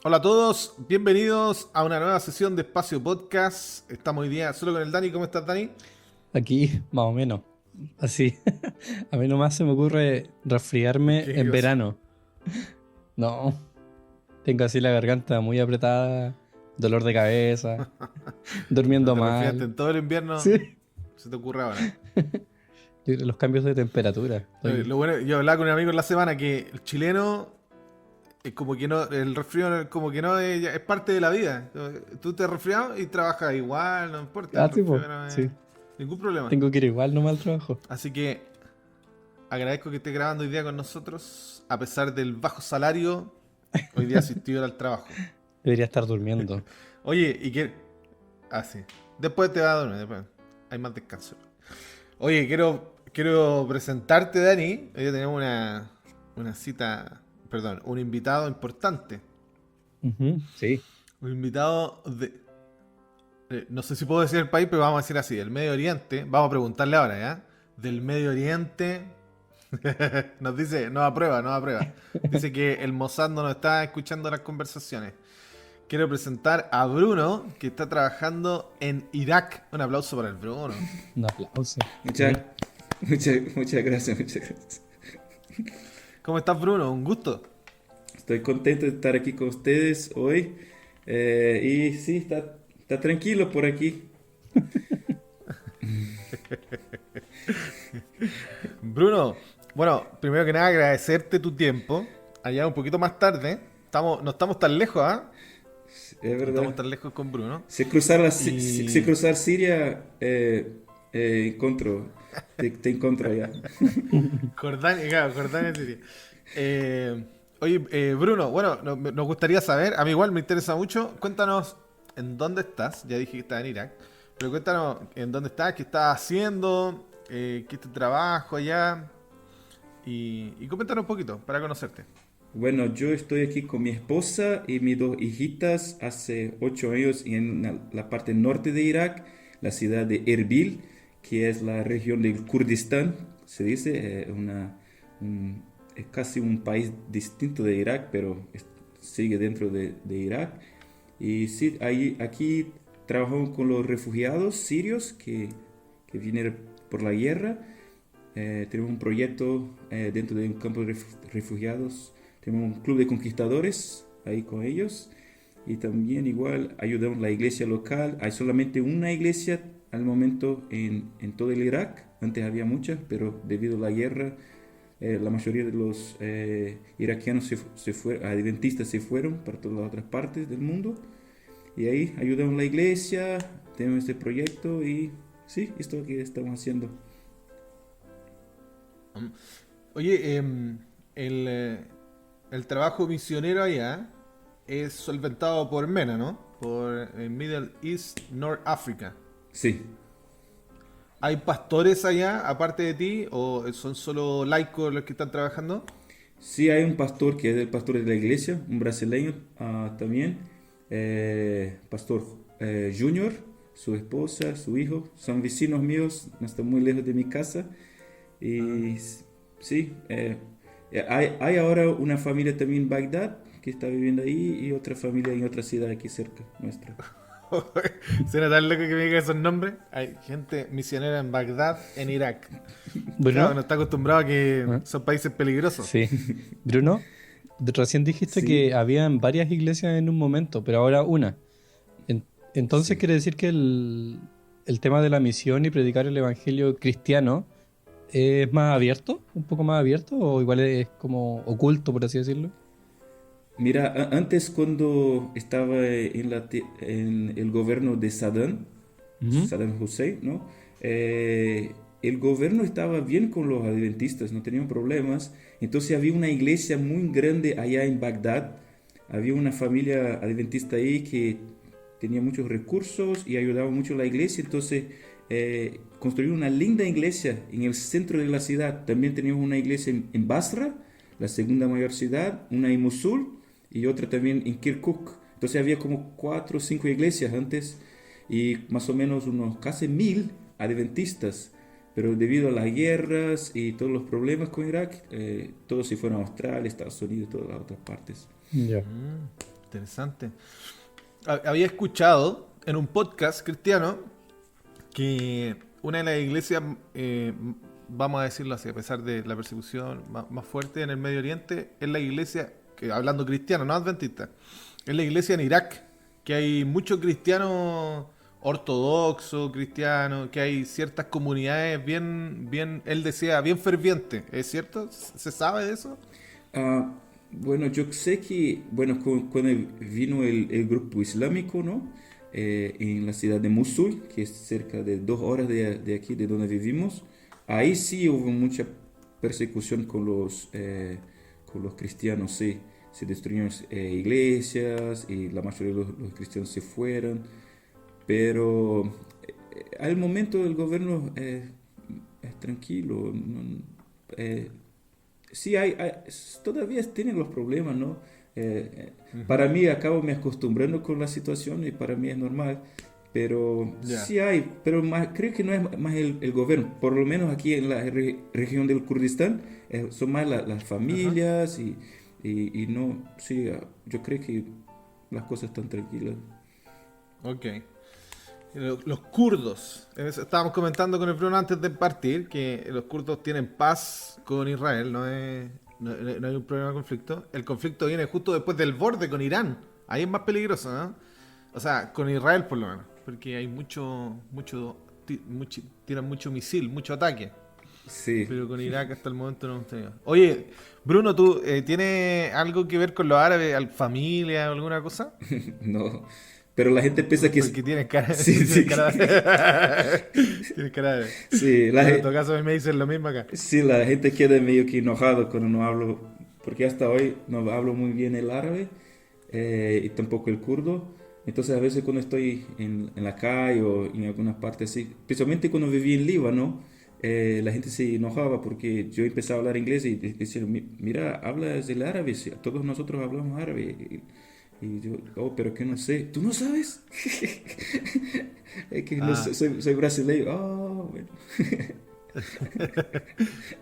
Hola a todos, bienvenidos a una nueva sesión de Espacio Podcast. Estamos hoy día solo con el Dani. ¿Cómo estás, Dani? Aquí, más o menos. Así. A mí nomás se me ocurre ¿Por resfriarme qué? ¿Qué en pasó? verano. No, tengo así la garganta muy apretada, dolor de cabeza, No durmiendo te resfriaste mal. en todo el invierno, Sí. se te ocurre ahora. Yo creo que los cambios de temperatura. Lo bueno, yo hablaba con un amigo en la semana que el chileno es como que no, el resfrío como que no es parte de la vida. Tú te resfrias y trabajas igual, no importa, el Ah, resfrío tipo, no es sí. ningún problema. Tengo que ir igual nomás al trabajo. Así que agradezco que estés grabando hoy día con nosotros, a pesar del bajo salario, hoy día asistió al trabajo. Debería estar durmiendo. Oye, ¿y qué? Ah, sí. Después te vas a dormir, después. Hay más descanso. Oye, quiero presentarte, Dani. Hoy día tenemos una cita, perdón, un invitado importante. Ujú, sí. Un invitado de... no sé si puedo decir el país, pero vamos a decir así, del Medio Oriente. Vamos a preguntarle ahora, ¿ya? Del Medio Oriente. Nos dice, no aprueba, no aprueba. Dice que el Mossad no nos está escuchando las conversaciones. Quiero presentar a Bruno, que está trabajando en Irak. Un aplauso para el Bruno. Un aplauso. Muchas, Sí. muchas gracias, muchas gracias. ¿Cómo estás, Bruno? Un gusto. Estoy contento de estar aquí con ustedes hoy. Y sí, está tranquilo por aquí. Bruno, bueno, primero que nada agradecerte tu tiempo. Allá un poquito más tarde. No estamos tan lejos, ¿ah? Es No estamos verdad. tan lejos con Bruno. Si Y... cruzar Siria, encuentro, te encuentro allá. Jordania, claro, Jordania Siria. Eh, oye, Bruno, bueno, nos gustaría saber, a mí igual me interesa mucho, cuéntanos en dónde estás, ya dije que estás en Irak, pero cuéntanos en dónde estás, qué estás haciendo, qué es tu trabajo allá, y coméntanos un poquito para conocerte. Bueno, yo estoy aquí con mi esposa y mis dos hijitas hace 8 años en la parte norte de Irak, la ciudad de Erbil, que es la región del Kurdistán, se dice, es casi un país distinto de Irak, pero sigue dentro de Irak. Y sí, aquí trabajamos con los refugiados sirios que vienen por la guerra. Tenemos un proyecto dentro de un campo de refugiados. Tenemos un club de conquistadores ahí con ellos. Y también igual ayudamos a la iglesia local. Hay solamente una iglesia al momento en todo el Irak. Antes había muchas, pero debido a la guerra, la mayoría de los iraquianos adventistas se fueron para todas las otras partes del mundo. Y ahí ayudamos a la iglesia, tenemos este proyecto y sí, esto que estamos haciendo. Mm. Oye, el trabajo misionero allá es solventado por MENA, ¿no? Por Middle East North Africa. Sí. ¿Hay pastores allá, aparte de ti, o son solo laicos los que están trabajando? Sí, hay un pastor que es el pastor de la iglesia, un brasileño también, pastor Junior, su esposa, su hijo, son vecinos míos, no están muy lejos de mi casa. Ah. Y sí, hay ahora una familia también en Bagdad que está viviendo ahí y otra familia en otra ciudad aquí cerca nuestra. Suena tan loco que me diga esos nombres. Hay gente misionera en Bagdad, en Irak. Claro, Bruno. no está acostumbrado a que ¿Ah? son países peligrosos. Sí. Bruno, recién dijiste que Sí, habían varias iglesias en un momento, pero ahora una. Entonces sí. quiere decir que el tema de la misión y predicar el evangelio cristiano es más abierto, un poco más abierto, o igual es como oculto, por así decirlo. Mira, antes cuando estaba en el gobierno de Ujú. Saddam Hussein, ¿no? El gobierno estaba bien con los adventistas, no tenían problemas. Entonces había una iglesia muy grande allá en Bagdad. Había una familia adventista ahí que tenía muchos recursos y ayudaba mucho a la iglesia. Entonces construyeron una linda iglesia en el centro de la ciudad. También teníamos una iglesia en Basra, la segunda mayor ciudad, una en Mosul y otra también en Kirkuk. Entonces había como 4 o 5 iglesias antes y más o menos unos casi 1000 adventistas. Pero debido a las guerras y todos los problemas con Irak, todos se fueron a Australia, Estados Unidos y todas las otras partes. Ya. Mm. Interesante. Había escuchado en un podcast cristiano que una de las iglesias, vamos a decirlo así, a pesar de la persecución más fuerte en el Medio Oriente, es la iglesia, que hablando cristiano, no adventista, es la iglesia en Irak, que hay muchos cristianos ortodoxos, cristianos, que hay ciertas comunidades bien, él decía, bien fervientes, ¿es cierto? ¿Se sabe de eso? Ah, bueno, yo sé que, bueno, cuando vino el grupo islámico, ¿no? En la ciudad de Mosul, que es cerca de 2 horas de aquí, de donde vivimos, ahí sí hubo mucha persecución con los cristianos, sí. Se destruyeron iglesias y la mayoría de los cristianos se fueron, pero al momento el gobierno es tranquilo, eh, sí, todavía tienen los problemas, ¿no? Para mí acabo me acostumbrando con la situación y para mí es normal, pero Ya. sí hay, pero creo que no es más el gobierno, por lo menos aquí en la región del Kurdistán, son más las Ajá. familias y no, sí, yo creo que las cosas están tranquilas. Ok. Los kurdos. Estábamos comentando con el Bruno antes de partir que los kurdos tienen paz con Israel, no hay un problema de conflicto. El conflicto viene justo después del borde con Irán. Ahí es más peligroso, ¿no? O sea, con Israel por lo menos. Porque hay tiran mucho misil, mucho ataque. Sí, Pero con Irak hasta el momento no hemos tenido. Oye, Bruno, ¿tú tienes algo que ver con los árabes, familia o alguna cosa? no, pero la gente piensa que es... Porque tienes cara, Sí, tienes sí, cara de... tienes cara de... sí, Bueno, en todo caso a mí me dicen lo mismo acá. sí, la gente queda medio que enojado cuando no hablo, porque hasta hoy no hablo muy bien el árabe y tampoco el kurdo. Entonces a veces cuando estoy en la calle o en algunas partes así, especialmente cuando viví en Líbano, la gente se enojaba porque yo empezaba a hablar inglés y decían, Mira, hablas el árabe, sí, todos nosotros hablamos árabe. Y yo, oh, pero que no sé, ¿tú no sabes? Es que no Ah, sé, soy brasileño. Oh, bueno.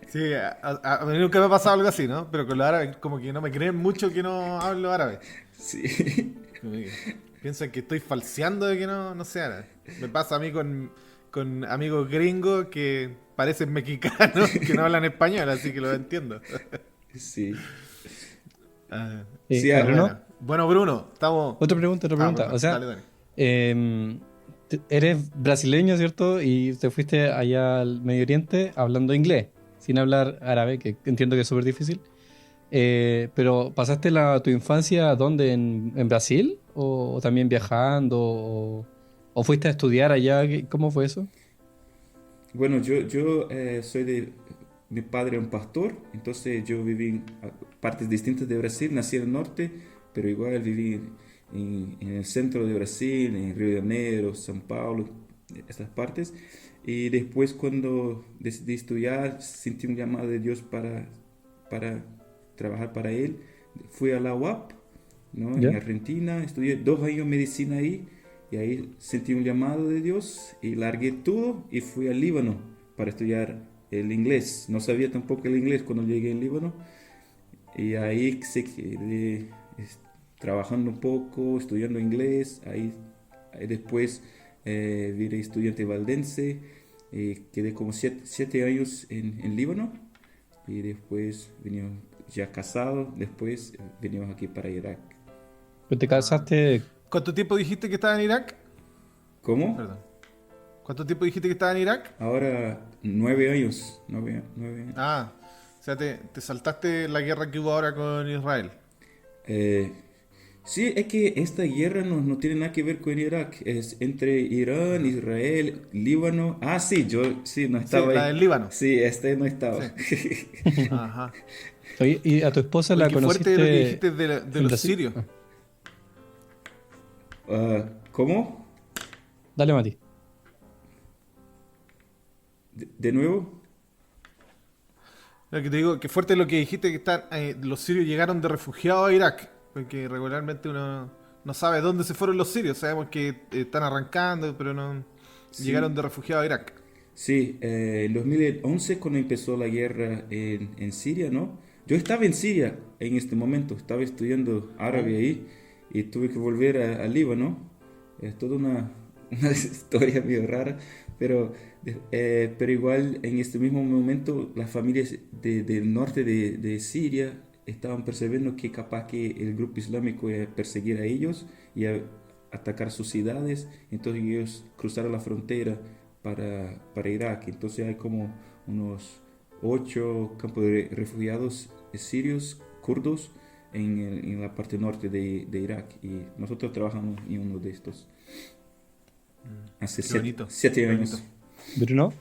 sí, a mí nunca me ha pasado algo así, ¿no? Pero con los árabes como que no me creen mucho que no hablo árabe. Sí. Como que piensan que estoy falseando de que no sé árabe. Me pasa a mí con amigos gringos que parecen mexicanos, que no hablan español, así que lo entiendo. Sí. Ah, Sí, A bueno. Bruno, Bueno, Bruno, estamos... otra pregunta, otra Ah, pregunta. O perdón, sea, dale, dale. eres brasileño, ¿cierto? Y te fuiste allá al Medio Oriente hablando inglés, sin hablar árabe, que entiendo que es súper difícil. Pero ¿pasaste tu infancia dónde? ¿En Brasil? ¿O también viajando? ¿O fuiste a estudiar allá? ¿Cómo fue eso? Bueno, yo soy de... Mi padre es un pastor, entonces yo viví en partes distintas de Brasil, nací en el norte, pero igual viví en el centro de Brasil, en Río de Janeiro, São Paulo, estas partes. Y después cuando decidí estudiar, sentí un llamado de Dios para trabajar para Él. Fui a la UAP, ¿no? En ¿Ya? Argentina, estudié 2 años medicina ahí y ahí sentí un llamado de Dios y largué todo y fui al Líbano para estudiar el inglés. No sabía tampoco el inglés cuando llegué al Líbano y ahí se quedé trabajando un poco, estudiando inglés. Ahí después vine estudiante valdense, quedé como 7 años en Líbano y después venimos ya casado, después venimos aquí para Irak. Pues te Ah. casaste. ¿Cuánto tiempo dijiste que estaba en Irak? ¿Cómo? Perdón. ¿Cuánto tiempo dijiste que estaba en Irak? Ahora 9 años. 9 años. Ah, o sea, te saltaste la guerra que hubo ahora con Israel. Eh, sí, es que esta guerra no tiene nada que ver con Irak. Es entre Irán, Ajá. Israel, Líbano. Ah, sí, yo sí, no Sí, estaba la ahí. del Líbano. Sí, este no estaba. Sí. Ajá. Oye, ¿y a tu esposa Oye, la qué fuerte lo que conociste dijiste de en los Brasil? sirios. Ah, ¿Cómo? dale, Mati. De nuevo? Lo que te digo, qué fuerte lo que dijiste que los sirios llegaron de refugiados a Irak. Porque regularmente uno no sabe dónde se fueron los sirios. Sabemos que están arrancando, pero no llegaron Sí, de refugiados a Irak. sí. En 2011, cuando empezó la guerra en Siria, ¿no? Yo estaba en Siria en este momento, estaba estudiando árabe Oh. ahí y tuve que volver al Líbano. Es toda una historia medio rara, pero igual en este mismo momento las familias del norte de Siria estaban percibiendo que capaz que el grupo islámico iba a perseguir a ellos y a atacar sus ciudades, entonces ellos cruzaron la frontera para Irak. Entonces hay como unos 8 campos de refugiados sirios, kurdos, en la parte norte de Irak, y nosotros trabajamos en uno de estos hace Qué bonito. 7 Qué años. bonito. Bruno.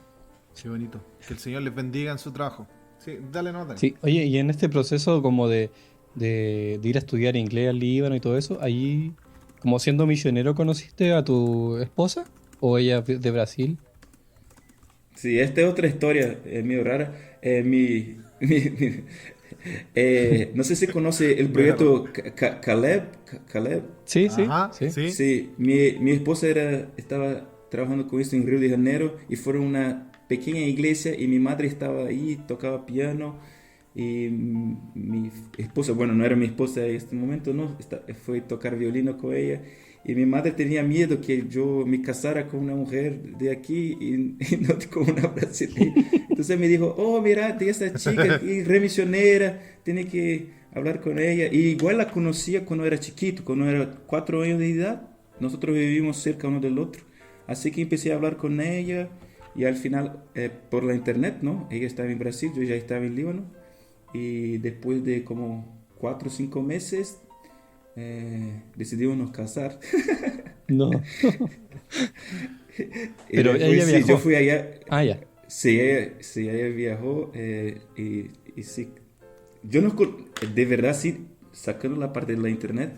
Qué bonito. Que el Señor les bendiga en su trabajo. Sí, dale nota. Sí, oye, y en este proceso como de ir a estudiar inglés al Líbano y todo eso, ahí, como siendo misionero, ¿conociste a tu esposa? ¿O ella de Brasil? Sí, esta es otra historia medio rara. No sé si conoce el Medio proyecto Caleb. Caleb. Sí, sí, Ajá, sí. sí. Sí, mi esposa estaba trabajando con esto en Río de Janeiro y fueron a una pequeña iglesia y mi madre estaba ahí, tocaba piano y mi esposa, bueno, no era mi esposa en este momento, no, fue a tocar violino con ella y mi madre tenía miedo que yo me casara con una mujer de aquí y no con una brasileña. Entonces me dijo, oh, mira, esta chica y remisionera, tiene que hablar con ella. Y igual la conocía cuando era chiquito, cuando era 4 años de edad. Nosotros vivimos cerca uno del otro. Así que empecé a hablar con ella y al final por la internet, ¿no? Ella estaba en Brasil, yo ya estaba en Líbano. Y después de como 4 o 5 meses decidimos nos casar. No. Y Pero después, ella sí, viajó. yo fui allá. Ah, ya. Sí, ella viajó y sí. Yo no, de verdad, sí, sacando la parte de la internet,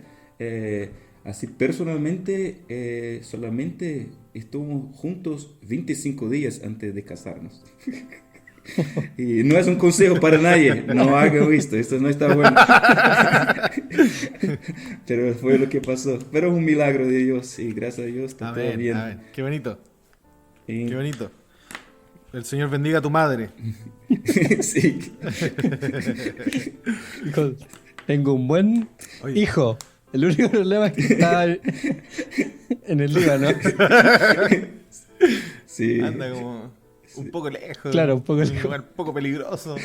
así personalmente, solamente estuvimos juntos 25 días antes de casarnos. Y no es un consejo para nadie, no haga esto no está bueno. Pero fue lo que pasó. Pero es un milagro de Dios y gracias a Dios está todo Amén, bien. amén. Qué bonito. Y- Qué bonito. El Señor bendiga a tu madre. sí. Dijo, tengo un buen Oye. hijo. El único problema es que está en el Líbano. Sí. Anda como un poco lejos. Claro, un poco en lejos. lugar un poco peligroso.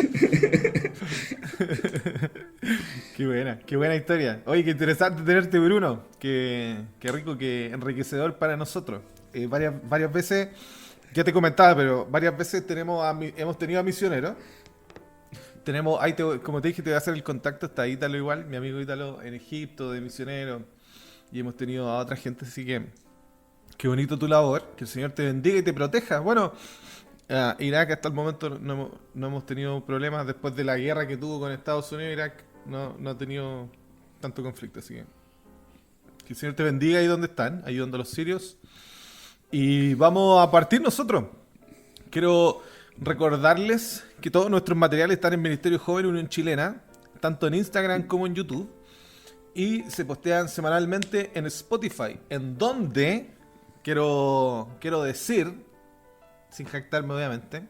Qué buena historia. Oye, qué interesante tenerte, Bruno. Qué rico, qué enriquecedor para nosotros. Varias veces, ya te comentaba, pero varias veces hemos tenido a misioneros. Tenemos, como te dije, te voy a hacer el contacto, está Ítalo igual, mi amigo Ítalo en Egipto, de misionero. Y hemos tenido a otra gente, así que qué bonito tu labor, que el Señor te bendiga y te proteja. Bueno, Irak hasta el momento no hemos tenido problemas después de la guerra que tuvo con Estados Unidos. Irak no ha tenido tanto conflicto, así que el Señor te bendiga ahí donde están, ayudando a los sirios. Y vamos a partir nosotros. Quiero recordarles que todos nuestros materiales están en Ministerio Joven Unión Chilena, tanto en Instagram como en YouTube, y se postean semanalmente en Spotify, en donde quiero decir, sin jactarme obviamente,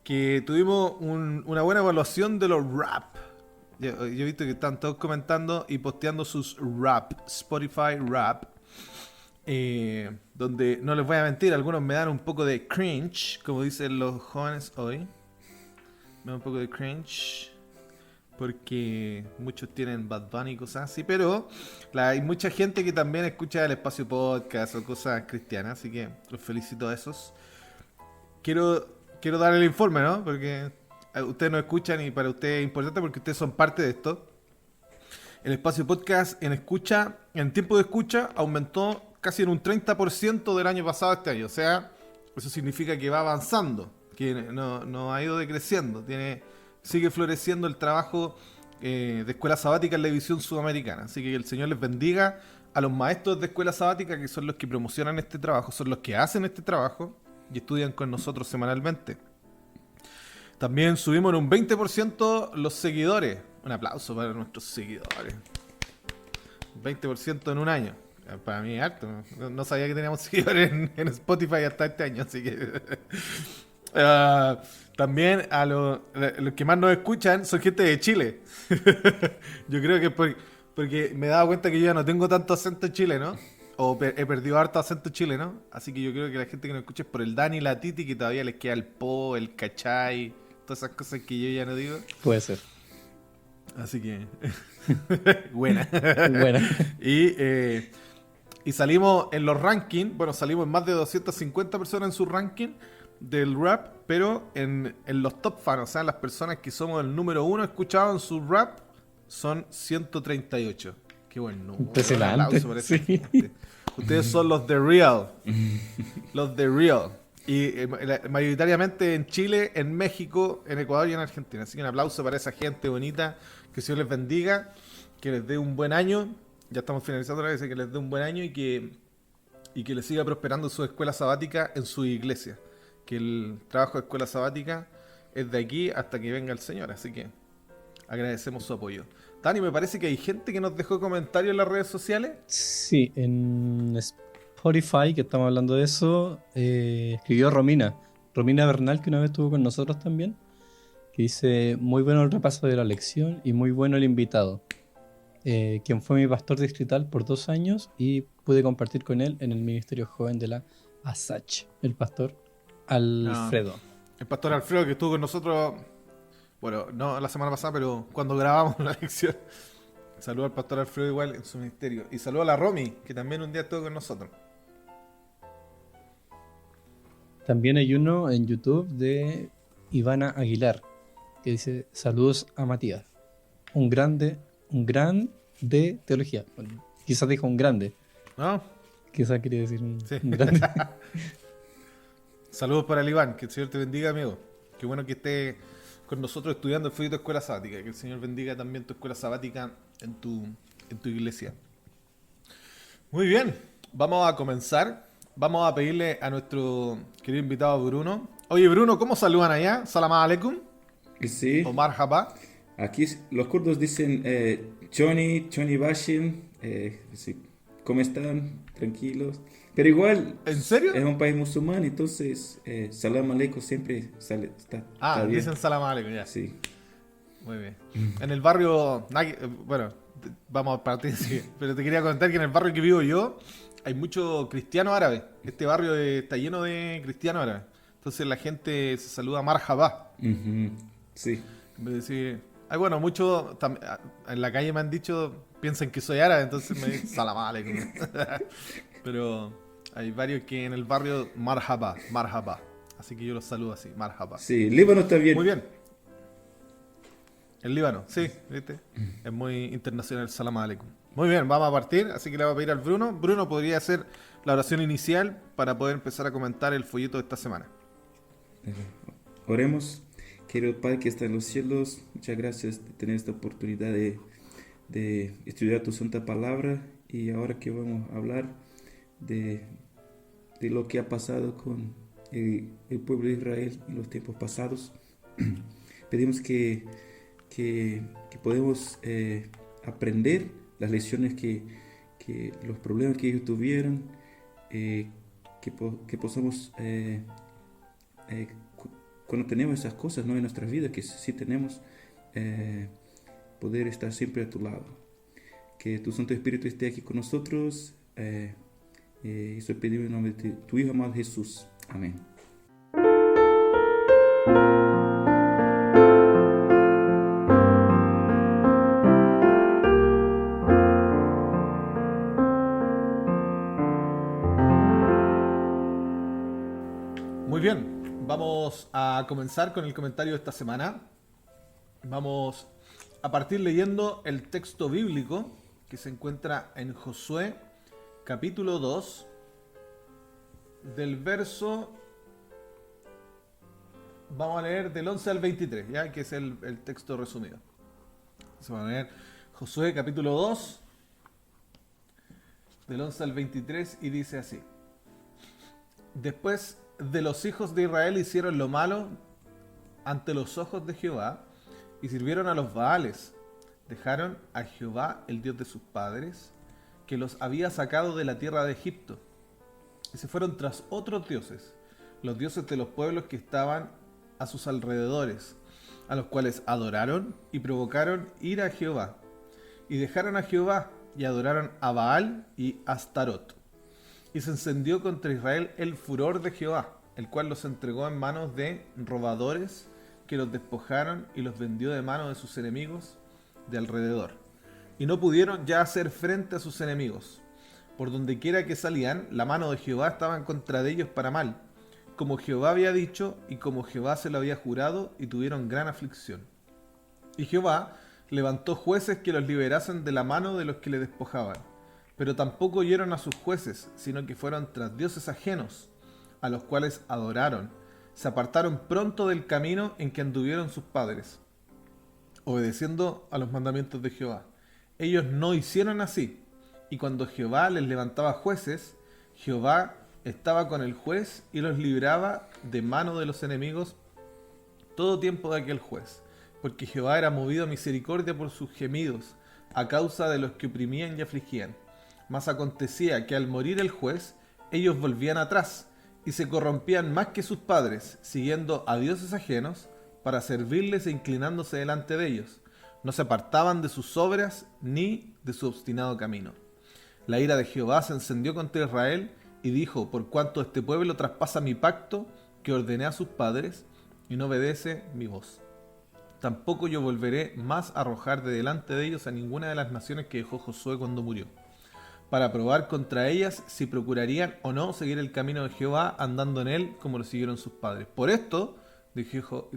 que tuvimos una buena evaluación de los rap. Yo he visto que están todos comentando y posteando sus rap, Spotify rap, donde no les voy a mentir, algunos me dan un poco de cringe, como dicen los jóvenes hoy. Me da un poco de cringe porque muchos tienen Bad Bunny y cosas así, pero hay mucha gente que también escucha el Espacio Podcast o cosas cristianas, así que los felicito a esos. Quiero dar el informe, ¿no? Porque ustedes no escuchan y para ustedes es importante porque ustedes son parte de esto. El Espacio Podcast en tiempo de escucha aumentó casi en un 30% del año pasado a este año. O sea, eso significa que va avanzando, que no ha ido decreciendo. Sigue floreciendo el trabajo de Escuela Sabática en la división sudamericana. Así que el Señor les bendiga a los maestros de Escuela Sabática, que son los que promocionan este trabajo, son los que hacen este trabajo y estudian con nosotros semanalmente. También subimos en un 20% los seguidores. Un aplauso para nuestros seguidores. 20% en un año. Para mí es harto. No sabía que teníamos seguidores en Spotify hasta este año, así que... también a los que más nos escuchan son gente de Chile. Yo creo que Porque me he dado cuenta que yo ya no tengo tanto acento chileno. O he perdido harto acento chileno. Así que yo creo que la gente que nos escucha es por el Dani y la Titi, que todavía les queda el po, el cachai, todas esas cosas que yo ya no digo. Puede ser. Así que. Buena. Buena. Y salimos en los rankings. Bueno, salimos en más de 250 personas en su ranking del rap. Pero en los top fans, o sea, las personas que somos el número uno escuchados en su rap, son 138. Qué buen número. Impresionante, Un aplauso para esa sí. gente. Ustedes son los de Real. Los de Real. Y mayoritariamente en Chile, en México, en Ecuador y en Argentina. Así que un aplauso para esa gente bonita. Que el Señor les bendiga. Que les dé un buen año. Ya estamos finalizando la vez. Que les dé un buen año y que les siga prosperando su escuela sabática en su iglesia. Que el trabajo de escuela sabática es de aquí hasta que venga el Señor. Así que agradecemos su apoyo. Dani, me parece que hay gente que nos dejó comentarios en las redes sociales. Sí, en Spotify, que estamos hablando de eso, escribió Romina Bernal, que una vez estuvo con nosotros también, que dice: muy bueno el repaso de la lección y muy bueno el invitado, quien fue mi pastor distrital por 2 años y pude compartir con él en el ministerio joven de la ASACH, el pastor Alfredo. El pastor Alfredo, que estuvo con nosotros, bueno, no la semana pasada, pero cuando grabamos la lección. Saludo al pastor Alfredo igual en su ministerio. Y saludo a la Romy, que también un día estuvo con nosotros. También hay uno en YouTube de Ivana Aguilar, que dice: saludos a Matías, un gran de teología. Bueno, quizás dijo un grande, ¿No? quizás quería decir Sí. un grande. Saludos para el Iván, que el Señor te bendiga, amigo. Qué bueno que esté con nosotros estudiando el folleto de escuela sabática. Que el Señor bendiga también tu escuela sabática en tu iglesia. Muy bien, vamos a comenzar. Vamos a pedirle a nuestro querido invitado Bruno. Oye, Bruno, ¿cómo saludan allá? Salam aleikum Sí, o marhaba. aquí los kurdos dicen Johnny Bashin, sí, ¿cómo están? Tranquilos. Pero igual ¿En serio? es un país musulmán, entonces salam aleikum siempre está bien. Dicen salam aleikum, ya. Sí. Muy bien. En el barrio, bueno, vamos a partir, sí, pero te quería contar que en el barrio que vivo yo hay muchos cristianos árabes. Este barrio está lleno de cristianos árabes. Entonces la gente se saluda marhaba. Ujú, sí. En vez de decir, bueno, muchos en la calle me han dicho, piensan que soy árabe, entonces me dicen salam aleikum. Pero hay varios que en el barrio marhaba. Así que yo los saludo así, marhaba. Sí, Líbano también. Muy bien. El Líbano, sí, ¿viste? Es muy internacional, salam aleikum. Muy bien, vamos a partir, así que le voy a pedir al Bruno. Bruno, ¿podría hacer la oración inicial para poder empezar a comentar el folleto de esta semana? Oremos. Querido Padre que está en los cielos, muchas gracias de tener esta oportunidad de estudiar tu santa palabra, y ahora que vamos a hablar de lo que ha pasado con el pueblo de Israel en los tiempos pasados, pedimos que podemos aprender las lecciones los problemas que ellos tuvieron, que podamos cuando tenemos esas cosas, ¿no?, en nuestras vidas, que sí tenemos, poder estar siempre a tu lado. Que tu Santo Espíritu esté aquí con nosotros. Eso pedimos en nombre de tu Hijo amado Jesús. Amén. Muy bien, vamos a comenzar con el comentario de esta semana. Vamos a partir leyendo el texto bíblico que se encuentra en Josué, capítulo 2, del verso... Vamos a leer del 11 al 23, ¿ya? Que es el texto resumido. Se va a leer Josué, capítulo 2, del 11 al 23, y dice así. Después de los hijos de Israel hicieron lo malo ante los ojos de Jehová y sirvieron a los Baales. Dejaron a Jehová, el Dios de sus padres, que los había sacado de la tierra de Egipto, y se fueron tras otros dioses, los dioses de los pueblos que estaban a sus alrededores, a los cuales adoraron y provocaron ira a Jehová. y dejaron a Jehová y adoraron a Baal y Astarot. Y se encendió contra Israel el furor de Jehová, el cual los entregó en manos de robadores que los despojaron y los vendió de manos de sus enemigos de alrededor. Y no pudieron ya hacer frente a sus enemigos. Por donde quiera que salían, la mano de Jehová estaba en contra de ellos para mal, como Jehová había dicho y como Jehová se lo había jurado, y tuvieron gran aflicción. Y Jehová levantó jueces que los liberasen de la mano de los que le despojaban. Pero tampoco oyeron a sus jueces, sino que fueron tras dioses ajenos, a los cuales adoraron. Se apartaron pronto del camino en que anduvieron sus padres, obedeciendo a los mandamientos de Jehová. Ellos no hicieron así, y cuando Jehová les levantaba jueces, Jehová estaba con el juez y los libraba de mano de los enemigos todo tiempo de aquel juez, porque Jehová era movido a misericordia por sus gemidos, a causa de los que oprimían y afligían. Mas acontecía que al morir el juez, ellos volvían atrás, y se corrompían más que sus padres, siguiendo a dioses ajenos, para servirles e inclinándose delante de ellos. No se apartaban de sus obras, ni de su obstinado camino. La ira de Jehová se encendió contra Israel, y dijo: por cuanto este pueblo traspasa mi pacto, que ordené a sus padres, y no obedece mi voz. Tampoco yo volveré más a arrojar de delante de ellos a ninguna de las naciones que dejó Josué cuando murió, para probar contra ellas si procurarían o no seguir el camino de Jehová, andando en él como lo siguieron sus padres. Por esto dejó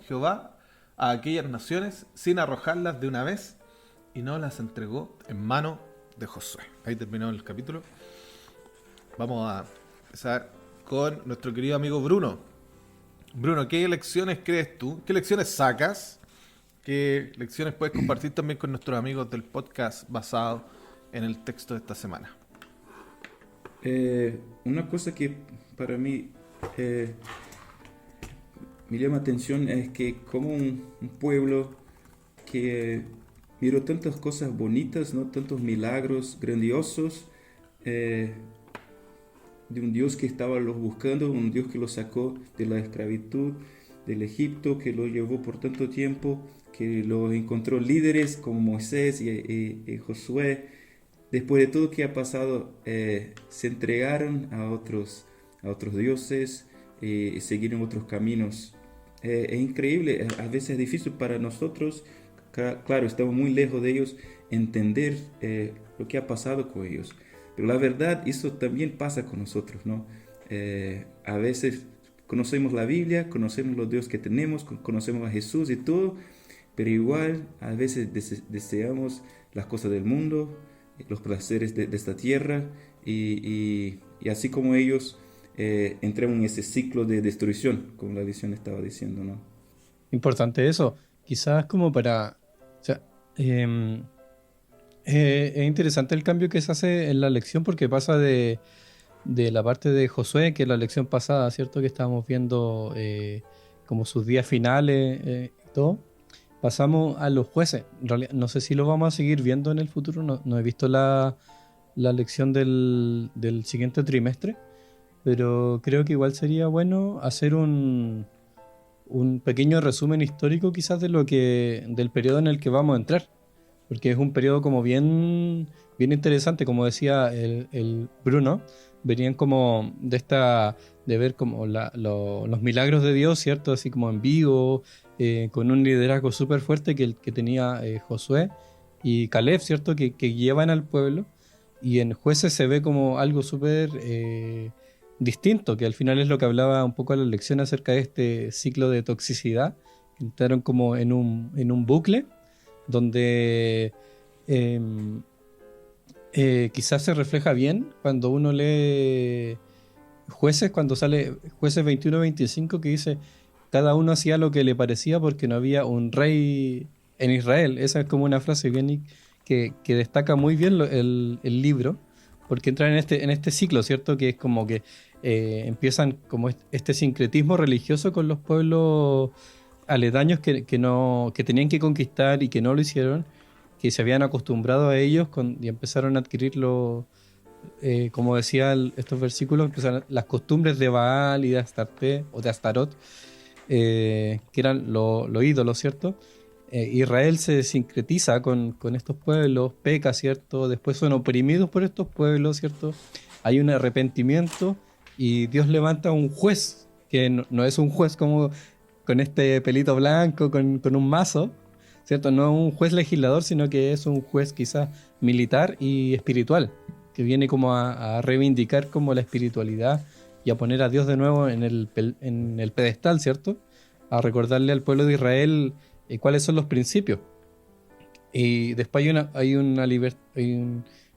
Jehová a aquellas naciones sin arrojarlas de una vez, y no las entregó en mano de Josué. Ahí terminó el capítulo. Vamos a empezar con nuestro querido amigo Bruno. Bruno, ¿qué lecciones crees tú? ¿Qué lecciones sacas? ¿Qué lecciones puedes compartir también con nuestros amigos del podcast basado en el texto de esta semana? Una cosa que para mí me llama atención es que como un pueblo que miró tantas cosas bonitas, ¿no? Tantos milagros grandiosos, de un Dios que estaba los buscando, un Dios que los sacó de la esclavitud del Egipto, que los llevó por tanto tiempo, que los encontró líderes como Moisés y Josué. Después de todo que ha pasado, se entregaron a otros dioses y siguieron otros caminos. Es increíble, a veces es difícil para nosotros, claro, estamos muy lejos de ellos, entender lo que ha pasado con ellos. Pero la verdad, eso también pasa con nosotros, ¿no? A veces conocemos la Biblia, conocemos los dioses que tenemos, conocemos a Jesús y todo, pero igual a veces deseamos las cosas del mundo, los placeres de esta tierra, y así como ellos entramos en ese ciclo de destrucción, como la visión estaba diciendo, ¿no? Importante eso. Quizás como para... O sea, es interesante el cambio que se hace en la lección, porque pasa de la parte de Josué, que es la lección pasada, ¿cierto? Que estábamos viendo como sus días finales y todo. Pasamos a los jueces. En realidad, no sé si lo vamos a seguir viendo en el futuro. No he visto la lección del siguiente trimestre, pero creo que igual sería bueno hacer un pequeño resumen histórico quizás del periodo en el que vamos a entrar, porque es un periodo como bien interesante, como decía el Bruno. Venían como de ver como los milagros de Dios, ¿cierto? Así como en vivo, con un liderazgo súper fuerte que tenía Josué y Caleb, ¿cierto? Que guiaban al pueblo. Y en Jueces se ve como algo súper distinto, que al final es lo que hablaba un poco a la lección acerca de este ciclo de toxicidad. Entraron como en un bucle donde quizás se refleja bien cuando uno lee Jueces, cuando sale Jueces 21-25, que dice: cada uno hacía lo que le parecía porque no había un rey en Israel. Esa es como una frase bien que destaca muy bien el libro, porque entran en este ciclo, ¿cierto? Que es como que empiezan como este sincretismo religioso con los pueblos aledaños que tenían que conquistar y que no lo hicieron, que se habían acostumbrado a ellos y empezaron a adquirirlo, como decía estos versículos, empezaron las costumbres de Baal y de Astarte o de Astarot, que eran los ídolos, ¿cierto? Israel se sincretiza con estos pueblos, peca, ¿cierto? Después son oprimidos por estos pueblos, ¿cierto? Hay un arrepentimiento y Dios levanta un juez, que no es un juez como con este pelito blanco, con un mazo, ¿cierto? No es un juez legislador, sino que es un juez quizás militar y espiritual, que viene como a reivindicar como la espiritualidad y a poner a Dios de nuevo en el pedestal, ¿cierto? A recordarle al pueblo de Israel cuáles son los principios. Y después hay una libertad.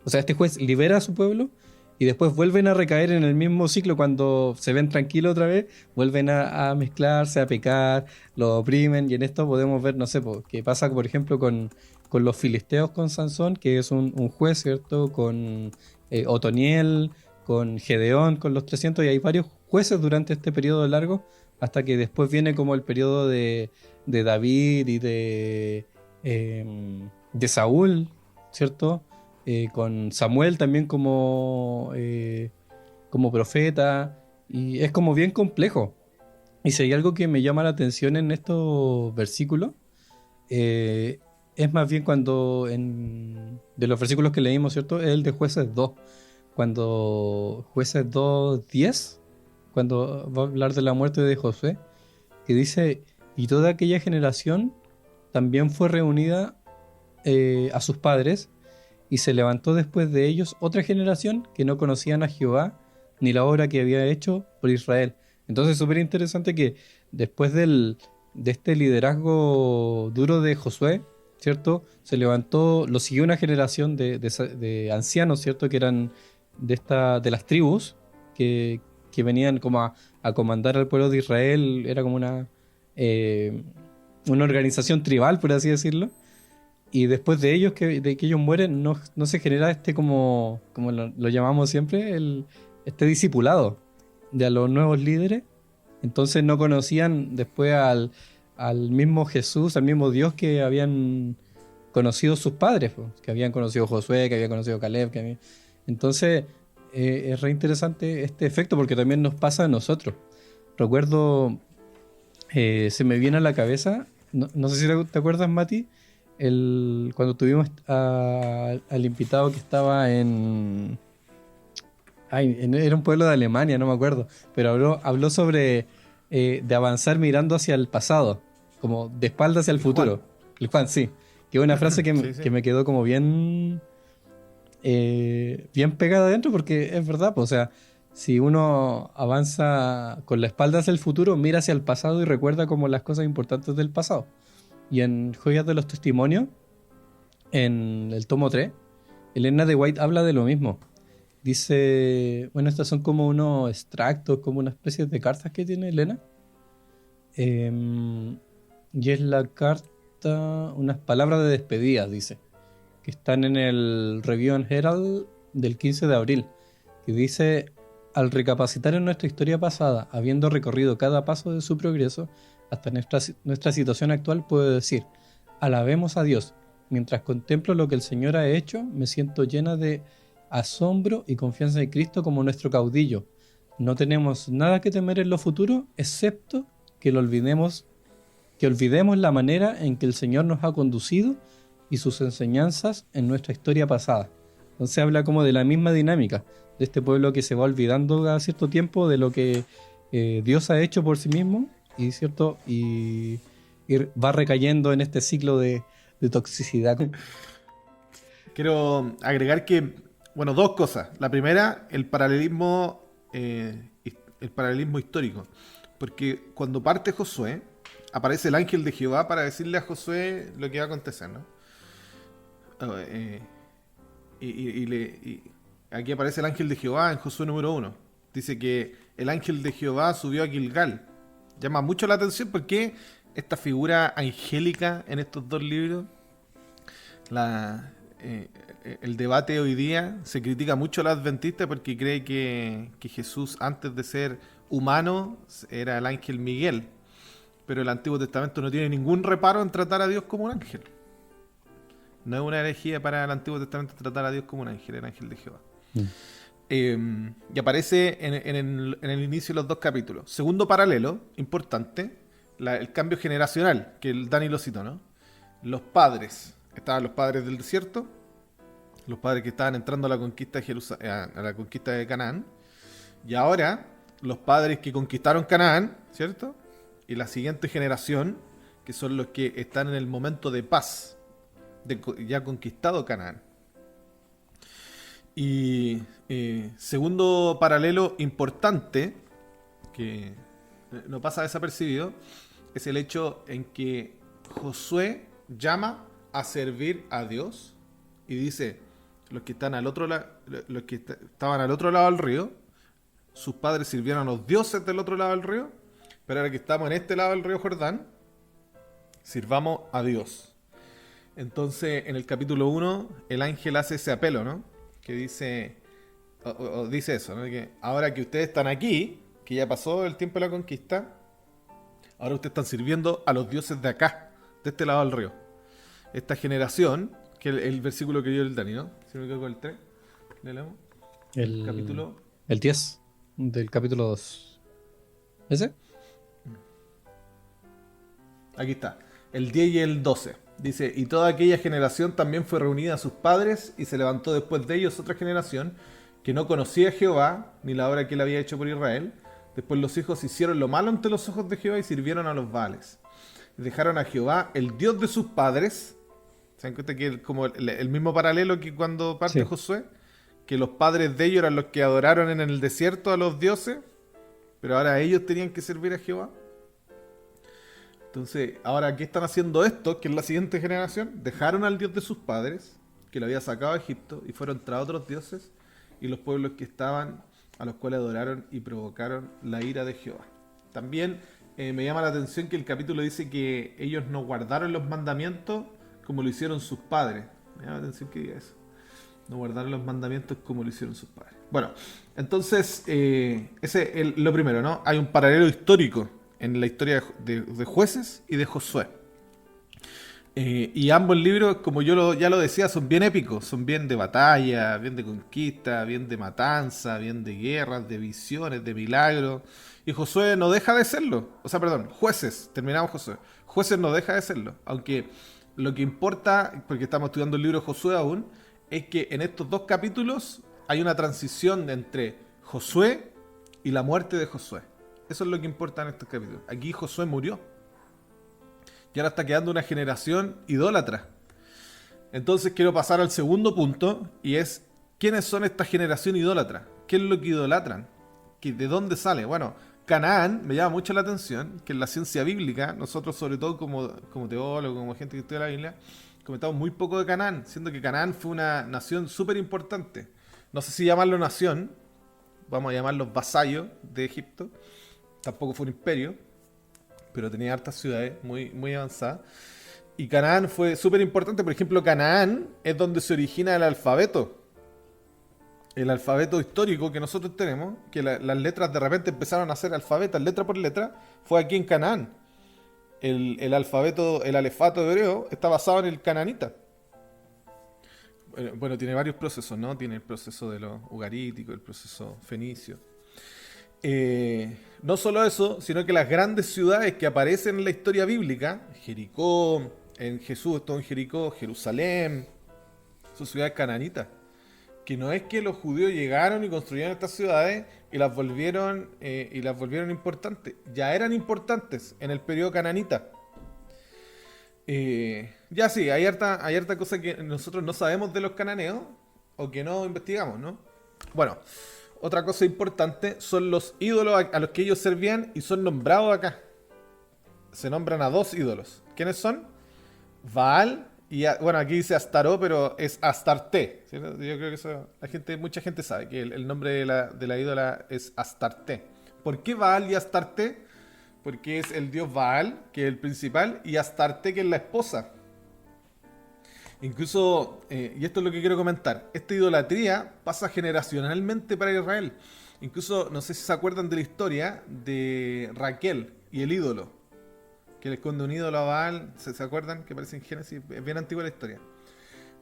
O sea, este juez libera a su pueblo y después vuelven a recaer en el mismo ciclo cuando se ven tranquilos otra vez, vuelven a mezclarse, a pecar, lo oprimen. Y en esto podemos ver, no sé, qué pasa, por ejemplo, con los filisteos con Sansón, que es un juez, ¿cierto? Con Otoniel, con Gedeón, con los 300, y hay varios jueces durante este periodo largo, hasta que después viene como el periodo de David y de Saúl, ¿cierto? Con Samuel también como profeta, y es como bien complejo. Y si hay algo que me llama la atención en estos versículos, eh, es más bien de los versículos que leímos, ¿cierto? Es el de Jueces 2. Cuando Jueces 2:10, cuando va a hablar de la muerte de Josué, que dice, y toda aquella generación también fue reunida a sus padres, y se levantó después de ellos otra generación que no conocían a Jehová ni la obra que había hecho por Israel. Entonces es súper interesante que después de este liderazgo duro de Josué, ¿cierto? Lo siguió una generación de ancianos, ¿cierto? Que eran de las tribus que venían como a comandar al pueblo de Israel. Era como una organización tribal, por así decirlo. Y después de ellos, de que ellos mueren, no se genera como lo llamamos siempre, este discipulado de a los nuevos líderes. Entonces no conocían después al mismo Jesús, al mismo Dios que habían conocido sus padres, pues, que habían conocido Josué, que habían conocido Caleb. Entonces es re interesante este efecto, porque también nos pasa a nosotros. Recuerdo, se me viene a la cabeza, no sé si te acuerdas, Mati, cuando tuvimos al invitado que estaba era un pueblo de Alemania, no me acuerdo, pero habló sobre de avanzar mirando hacia el pasado, como de espaldas hacia el futuro. El Juan, sí, que es una frase Sí, sí. que me quedó como bien pegada adentro, porque es verdad, pues, o sea, si uno avanza con la espalda hacia el futuro, mira hacia el pasado y recuerda como las cosas importantes del pasado. Y en Joyas de los Testimonios, en el tomo 3, Elena de White habla de lo mismo. Dice, bueno, estas son como unos extractos, como una especie de cartas que tiene Elena. Y es la carta, unas palabras de despedida, dice, que están en el Review and Herald del 15 de abril, que dice, al recapacitar en nuestra historia pasada, habiendo recorrido cada paso de su progreso, hasta nuestra situación actual, puedo decir, alabemos a Dios. Mientras contemplo lo que el Señor ha hecho, me siento llena de asombro y confianza en Cristo como nuestro caudillo. No tenemos nada que temer en lo futuro, excepto que olvidemos la manera en que el Señor nos ha conducido y sus enseñanzas en nuestra historia pasada. Entonces habla como de la misma dinámica, de este pueblo que se va olvidando cada cierto tiempo de lo que Dios ha hecho por sí mismo, y cierto, y va recayendo en este ciclo de toxicidad. Quiero agregar que, bueno, dos cosas. La primera, el paralelismo histórico. Porque cuando parte Josué, aparece el ángel de Jehová para decirle a Josué lo que va a acontecer, ¿no? Y aquí aparece el ángel de Jehová en Josué número 1. Dice que el ángel de Jehová subió a Gilgal. Llama mucho la atención porque esta figura angélica en estos dos libros, el debate hoy día se critica mucho a los adventistas porque cree que Jesús, antes de ser humano, era el ángel Miguel. Pero el Antiguo Testamento no tiene ningún reparo en tratar a Dios como un ángel. No es una herejía para el Antiguo Testamento tratar a Dios como un ángel, el ángel de Jehová. Y aparece en el inicio de los dos capítulos. Segundo paralelo, importante, el cambio generacional, que el Dani lo citó, ¿no? los padres. Estaban los padres del desierto, los padres que estaban entrando a la conquista de a la conquista de Canaán. Y ahora, los padres que conquistaron Canaán, ¿cierto? Y la siguiente generación, que son los que están en el momento de paz, de ya conquistado Canaán. Y segundo paralelo importante, que no pasa desapercibido, es el hecho en que Josué llama a servir a Dios y dice, los que están al otro lado, los que estaban al otro lado del río, sus padres sirvieron a los dioses del otro lado del río, pero ahora que estamos en este lado del río Jordán, sirvamos a Dios. Entonces, en el capítulo 1, el ángel hace ese apelo, ¿no? Que dice, o dice eso, ¿no? Que ahora que ustedes están aquí, que ya pasó el tiempo de la conquista, ahora ustedes están sirviendo a los dioses de acá, de este lado del río. Esta generación, que el versículo que dio el Dani, ¿no? Si me equivoco, el 3, ¿le leemos? El Capítulo... El 10 del capítulo 2. ¿Ese? Aquí está, el 10 y el 12. Dice, y toda aquella generación también fue reunida a sus padres, y se levantó después de ellos otra generación que no conocía a Jehová, ni la obra que él había hecho por Israel. Después los hijos hicieron lo malo ante los ojos de Jehová y sirvieron a los Baales. Dejaron a Jehová, el Dios de sus padres. ¿Se dan cuenta que como el mismo paralelo que cuando parte Sí. Josué? Que los padres de ellos eran los que adoraron en el desierto a los dioses, pero ahora ellos tenían que servir a Jehová. Entonces, ahora, ¿qué están haciendo estos? Que es la siguiente generación. Dejaron al Dios de sus padres, que lo había sacado de Egipto, y fueron tras otros dioses, y los pueblos que estaban, a los cuales adoraron y provocaron la ira de Jehová. También me llama la atención que el capítulo dice que ellos no guardaron los mandamientos como lo hicieron sus padres. Me llama la atención que diga eso. No guardaron los mandamientos como lo hicieron sus padres. Bueno, entonces, ese es lo primero, ¿no? Hay un paralelo histórico en la historia de Jueces y de Josué. Y ambos libros, como yo ya lo decía, son bien épicos, son bien de batalla, bien de conquista, bien de matanza, bien de guerras, de visiones, de milagros. Y Josué no deja de serlo. O sea, perdón, Jueces, terminamos Josué. Jueces no deja de serlo. Aunque lo que importa, porque estamos estudiando el libro de Josué aún, es que en estos dos capítulos hay una transición entre Josué y la muerte de Josué. Eso es lo que importa en estos capítulos. Aquí Josué murió. Y ahora está quedando una generación idólatra. Entonces quiero pasar al segundo punto, y es, ¿quiénes son esta generación idólatra? ¿Qué es lo que idolatran? ¿De dónde sale? Bueno, Canaán me llama mucho la atención, que en la ciencia bíblica, nosotros sobre todo como teólogos, como gente que estudia la Biblia, comentamos muy poco de Canaán, siendo que Canaán fue una nación súper importante. No sé si llamarlo nación, vamos a llamarlos vasallos de Egipto. Tampoco fue un imperio, pero tenía hartas ciudades muy, muy avanzadas. Y Canaán fue súper importante. Por ejemplo, Canaán es donde se origina el alfabeto. El alfabeto histórico que nosotros tenemos, que las letras de repente empezaron a ser alfabetas, letra por letra, fue aquí en Canaán. El alfabeto, el alefato hebreo, está basado en el cananita. Bueno, tiene varios procesos, ¿no? Tiene el proceso de los ugaríticos, el proceso fenicio. No solo eso, sino que las grandes ciudades que aparecen en la historia bíblica, Jericó, en Jesús estuvo en Jericó, Jerusalén, son ciudades cananitas. Que no es que los judíos llegaron y construyeron estas ciudades y las volvieron importantes. Ya eran importantes en el periodo cananita. Ya sí, hay harta cosa que nosotros no sabemos de los cananeos o que no investigamos, ¿no? Bueno, otra cosa importante son los ídolos a los que ellos servían y son nombrados acá. Se nombran a dos ídolos. ¿Quiénes son? Baal y, bueno, aquí dice Astaró, pero es Astarte. ¿Sí? Yo creo que eso mucha gente sabe que el nombre de la ídola es Astarte. ¿Por qué Baal y Astarte? Porque es el dios Baal, que es el principal, y Astarte, que es la esposa. Incluso, y esto es lo que quiero comentar, esta idolatría pasa generacionalmente para Israel. Incluso, no sé si se acuerdan de la historia de Raquel y el ídolo, que le esconde un ídolo a Baal. ¿Se acuerdan? Que aparece en Génesis, es bien antigua la historia.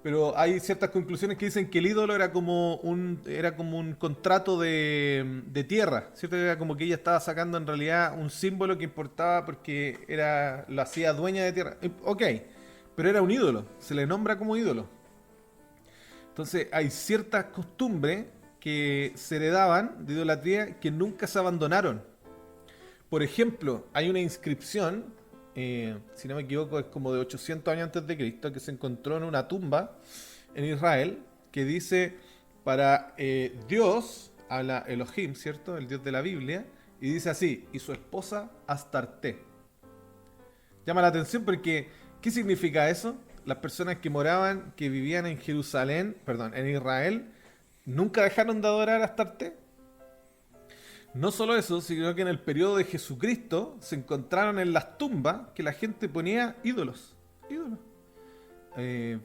Pero hay ciertas conclusiones que dicen que el ídolo era como un contrato de tierra, ¿cierto? Era como que ella estaba sacando en realidad un símbolo que importaba porque lo hacía dueña de tierra. Ok, pero era un ídolo, se le nombra como ídolo. Entonces hay ciertas costumbres que se heredaban de idolatría que nunca se abandonaron. Por ejemplo, hay una inscripción, si no me equivoco, es como de 800 años antes de Cristo, que se encontró en una tumba en Israel, que dice, para Dios, habla Elohim, ¿cierto? El Dios de la Biblia, y dice así, y su esposa Astarte. Llama la atención porque, ¿qué significa eso? Las personas que moraban, que vivían en Jerusalén, perdón, en Israel, nunca dejaron de adorar a Astarte. No solo eso, sino que en el periodo de Jesucristo se encontraron en las tumbas que la gente ponía ídolos. Ídolos.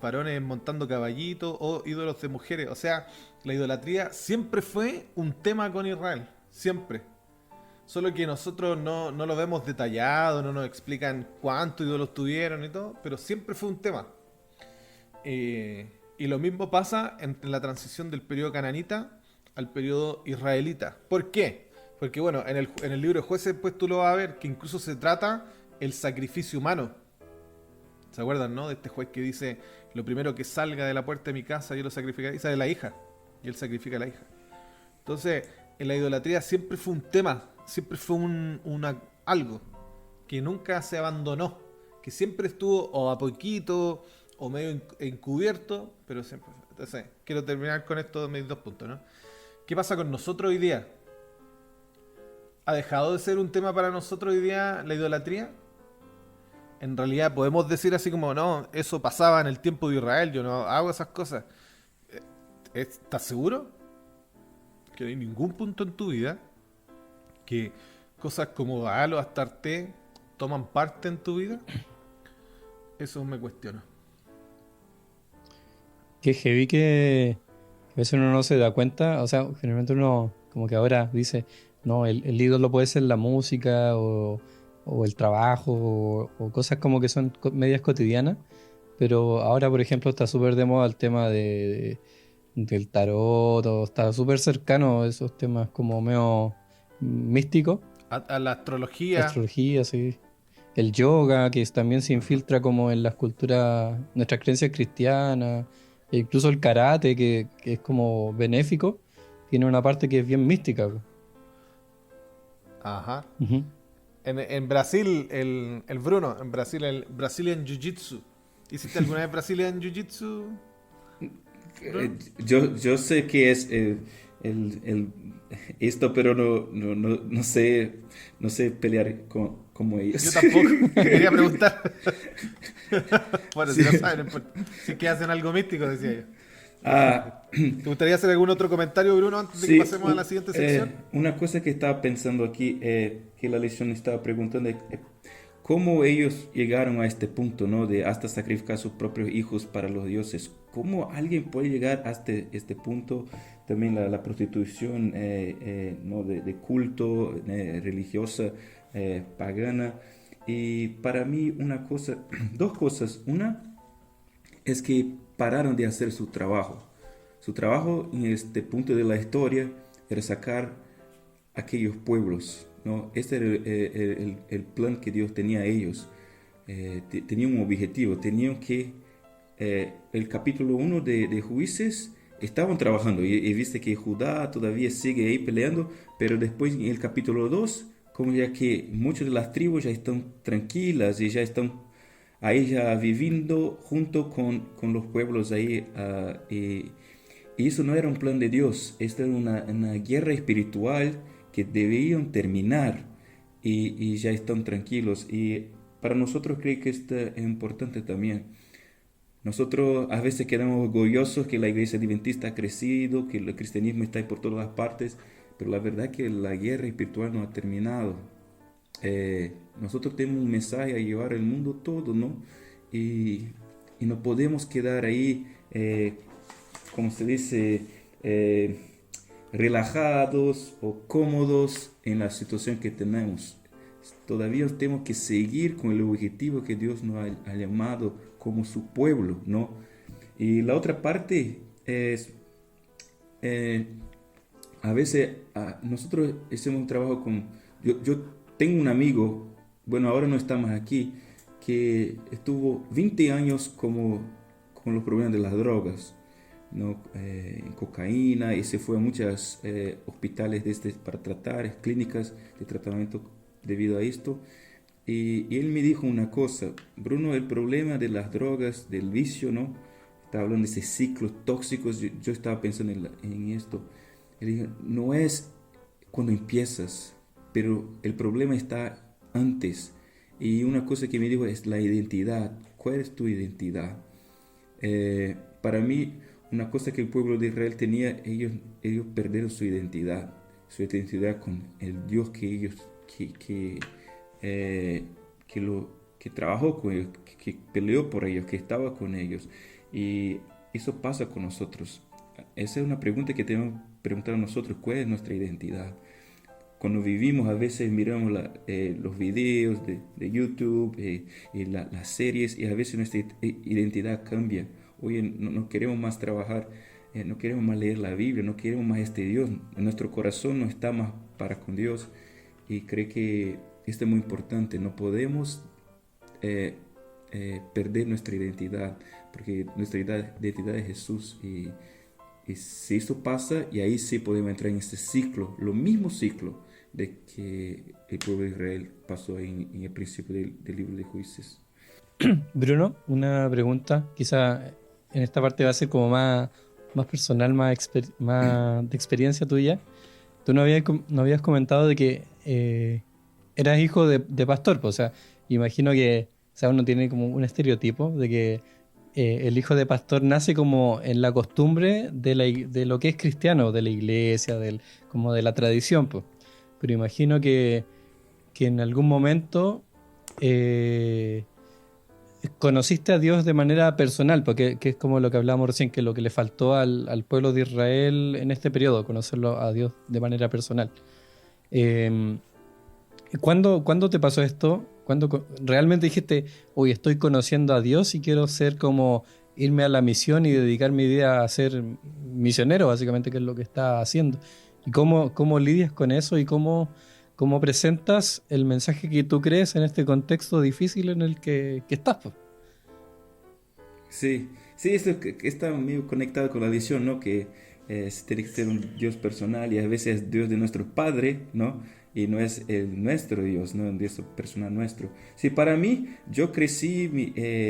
Varones montando caballitos o ídolos de mujeres. O sea, la idolatría siempre fue un tema con Israel. Siempre. Solo que nosotros no lo vemos detallado, no nos explican cuántos ídolos tuvieron y todo, pero siempre fue un tema. Y lo mismo pasa entre la transición del periodo cananita al periodo israelita. ¿Por qué? Porque bueno, en el libro de Jueces pues tú lo vas a ver que incluso se trata el sacrificio humano. ¿Se acuerdan, no? De este juez que dice, lo primero que salga de la puerta de mi casa yo lo sacrificaré. Y sale la hija. Y él sacrifica a la hija. Entonces, en la idolatría siempre fue un tema, siempre fue algo que nunca se abandonó, que siempre estuvo o a poquito o medio encubierto, pero siempre. Entonces, quiero terminar con estos mis 2 puntos, ¿no? ¿Qué pasa con nosotros hoy día? ¿Ha dejado de ser un tema para nosotros hoy día la idolatría? En realidad podemos decir así como, no, eso pasaba en el tiempo de Israel, yo no hago esas cosas. ¿Estás seguro? Que no hay ningún punto en tu vida que cosas como Baal o Astarte toman parte en tu vida. Eso me cuestiono. Que heavy que a veces uno no se da cuenta, o sea, generalmente uno como que ahora dice, no, el ídolo puede ser la música o el trabajo o cosas como que son medias cotidianas, pero ahora, por ejemplo, está súper de moda el tema del tarot, o está súper cercano a esos temas como medio místicos, A la la astrología. astrología, sí. El yoga, que también se infiltra como en las culturas, nuestras creencias cristianas, e incluso el karate, que es como benéfico, tiene una parte que es bien mística, po. Ajá. Ujú. En Brasil, el Bruno, en Brasil, el Brazilian Jiu-Jitsu. ¿Hiciste alguna vez Brazilian Jiu-Jitsu, Bruno? Yo sé que es esto, pero no sé pelear como Yo ellos. tampoco. Te quería preguntar. Bueno, si Sí. no saben, no importa. Si es que hacen algo místico, decía yo. Ah, ¿Te gustaría hacer algún otro comentario, Bruno, antes de que sí, pasemos a la siguiente sección? una cosa que estaba pensando aquí, que la lección estaba preguntando, cómo ellos llegaron a este punto, ¿no? De hasta sacrificar sus propios hijos para los dioses. ¿Cómo alguien puede llegar hasta este punto? También la prostitución, ¿no? De culto, religiosa, pagana. Y para mí dos cosas. Una es que pararon de hacer su trabajo. Su trabajo en este punto de la historia era sacar aquellos pueblos, ¿no? Este era el plan que Dios tenía a ellos. Tenían un objetivo, tenían que, el capítulo 1 de Jueces, estaban trabajando y viste que Judá todavía sigue ahí peleando, pero después en el capítulo 2 como ya que muchas de las tribus ya están tranquilas y ya están ahí ya viviendo junto con los pueblos ahí, y eso no era un plan de Dios, esto era una guerra espiritual que debían terminar y ya están tranquilos. Y para nosotros creo que esto es importante también. Nosotros a veces quedamos orgullosos que la iglesia adventista ha crecido, que el cristianismo está ahí por todas las partes, pero la verdad es que la guerra espiritual no ha terminado. Nosotros tenemos un mensaje a llevar al mundo todo, ¿no? Y no podemos quedar ahí, como se dice, relajados o cómodos en la situación que tenemos. Todavía tenemos que seguir con el objetivo que Dios nos ha llamado como su pueblo, ¿no? Y la otra parte es, eh, a veces nosotros hacemos un trabajo con... Yo tengo un amigo, bueno, ahora no estamos aquí, que estuvo 20 años como con los problemas de las drogas, ¿no? Cocaína, y se fue a muchos hospitales para tratar, clínicas de tratamiento debido a esto. Y él me dijo una cosa: Bruno, el problema de las drogas, del vicio, ¿no? Estaba hablando de ese ciclo tóxicos, yo estaba pensando en esto. Él dijo, no es cuando empiezas, pero el problema está antes. Y una cosa que me dijo es la identidad. ¿Cuál es tu identidad? Para mí, una cosa que el pueblo de Israel tenía, ellos perdieron su identidad con el Dios que ellos, que trabajó con ellos, que peleó por ellos, que estaba con ellos. Y eso pasa con nosotros. Esa es una pregunta que tenemos que preguntar a nosotros: ¿cuál es nuestra identidad? Cuando vivimos, a veces miramos los videos de YouTube y las series, y a veces nuestra identidad cambia. Oye, no queremos más trabajar, no queremos más leer la Biblia, no queremos más este Dios. Nuestro corazón no está más para con Dios. Y creo que esto es muy importante. No podemos perder nuestra identidad, porque nuestra identidad es Jesús. Y si eso pasa, y ahí sí podemos entrar en este ciclo, lo mismo ciclo de que el pueblo de Israel pasó en el principio del libro de Juicios. Bruno, una pregunta, quizá en esta parte va a ser como más personal, más de experiencia tuya. Tú no habías comentado de que eras hijo de pastor, pues, o sea, imagino que, o sea, uno tiene como un estereotipo de que el hijo de pastor nace como en la costumbre de lo que es cristiano, de la iglesia, como de la tradición, pues. Pero imagino que en algún momento eh, conociste a Dios de manera personal, porque que es como lo que hablábamos recién, que lo que le faltó al pueblo de Israel en este periodo, conocerlo a Dios de manera personal. Eh, ¿Cuándo te pasó esto? ¿Cuándo realmente dijiste, uy, estoy conociendo a Dios y quiero ser como irme a la misión y dedicar mi vida a ser misionero, básicamente, que es lo que está haciendo? ¿Y cómo lidias con eso y cómo presentas el mensaje que tú crees en este contexto difícil en el que estás, pues? Sí, sí, esto que está medio conectado con la visión, ¿no? Que tiene que ser un Dios personal, y a veces es Dios de nuestro Padre, ¿no? Y no es el nuestro Dios, ¿no? Un Dios personal nuestro. Sí, para mí, yo crecí